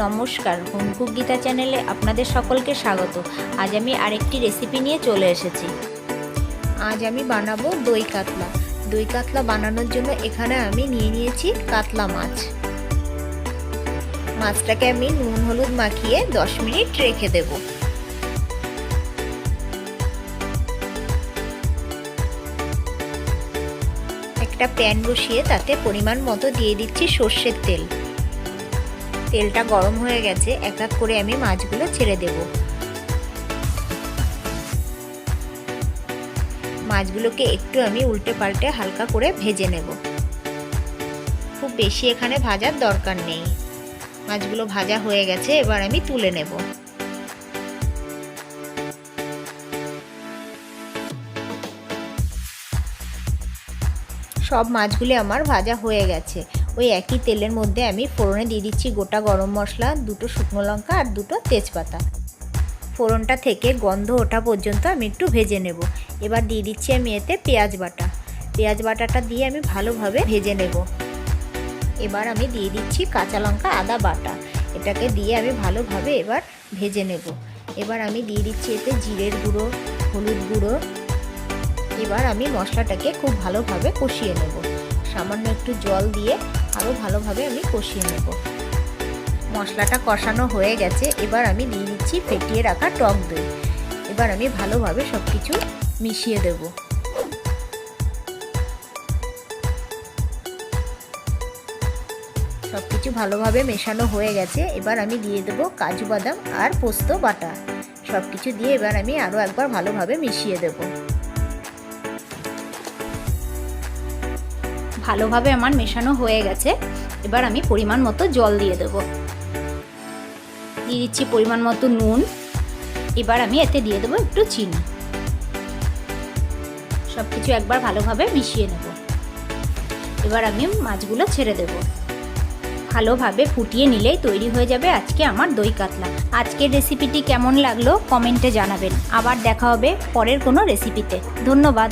নমস্কার, home cook Gita চ্যানেলে আপনাদের সকলকে স্বাগত। আজ আমি আরেকটি রেসিপি নিয়ে চলে এসেছি। আজ আমি বানাবো দই কাতলা। দই কাতলা বানানোর জন্য এখানে আমি নিয়ে নিয়েছি কাতলা মাছ। মাছটাকে আমি নুন হলুদ মাখিয়ে 10 মিনিট রেখে দেব। একটা প্যান বসিয়ে তাতে পরিমাণ মতো দিয়ে দিচ্ছি সর্ষের তেল। তেলটা গরম হয়ে গেছে, এক এক করে আমি মাছগুলো ছেড়ে দেব। মাছগুলোকে একটু আমি উল্টে পাল্টে হালকা করে ভেজে নেব। খুব বেশি এখানে ভাজার দরকার নেই। মাছগুলো ভাজা হয়ে গেছে, এবার আমি তুলে নেব। সব মাছগুলি আমার ভাজা হয়ে গেছে। ওই একই তেলের মধ্যে আমি ফোড়নে দিয়ে দিচ্ছি গোটা গরম মশলা, 2টো শুকনো লঙ্কা আর 2টো তেজপাতা। ফোড়নটা থেকে গন্ধ ওঠা পর্যন্ত আমি একটু ভেজে নেব। এবার দিয়ে দিচ্ছি আমি এতে পেঁয়াজ বাটা। পেঁয়াজ বাটাটা দিয়ে আমি ভালোভাবে ভেজে নেব। এবার আমি দিয়ে দিচ্ছি কাঁচা লঙ্কা আদা বাটা। এটাকে দিয়ে আমি ভালোভাবে এবার ভেজে নেব। এবার আমি দিয়ে দিচ্ছি এতে জিরের গুঁড়ো, হলুদ গুঁড়ো। এবার আমি মশলাটাকে খুব ভালোভাবে কষিয়ে নেব। সামান্য একটু জল দিয়ে আরও ভালোভাবে আমি কষিয়ে নেব। মশলাটা কষানো হয়ে গেছে, এবার আমি দিয়ে দিচ্ছি ফেটিয়ে রাখা টক দই। এবার আমি ভালোভাবে সব কিছু মিশিয়ে দেব। সব কিছু ভালোভাবে মেশানো হয়ে গেছে, এবার আমি দিয়ে দেব কাজু বাদাম আর পোস্ত বাটা। সব কিছু দিয়ে এবার আমি আরও একবার ভালোভাবে মিশিয়ে দেব। ভালোভাবে আমার মেশানো হয়ে গেছে, এবার আমি পরিমাণ মতো জল দিয়ে দেব। দিয়ে দিচ্ছি পরিমাণ মতো নুন। এবার আমি এতে দিয়ে দেবো একটু চিনি। সব কিছু একবার ভালোভাবে মিশিয়ে নেব। এবার আমি মাছগুলো ছেড়ে দেব। ভালোভাবে ফুটিয়ে নিলেই তৈরি হয়ে যাবে আজকে আমার দই কাতলা। আজকের রেসিপিটি কেমন লাগলো কমেন্টে জানাবেন। আবার দেখা হবে পরের কোনো রেসিপিতে। ধন্যবাদ।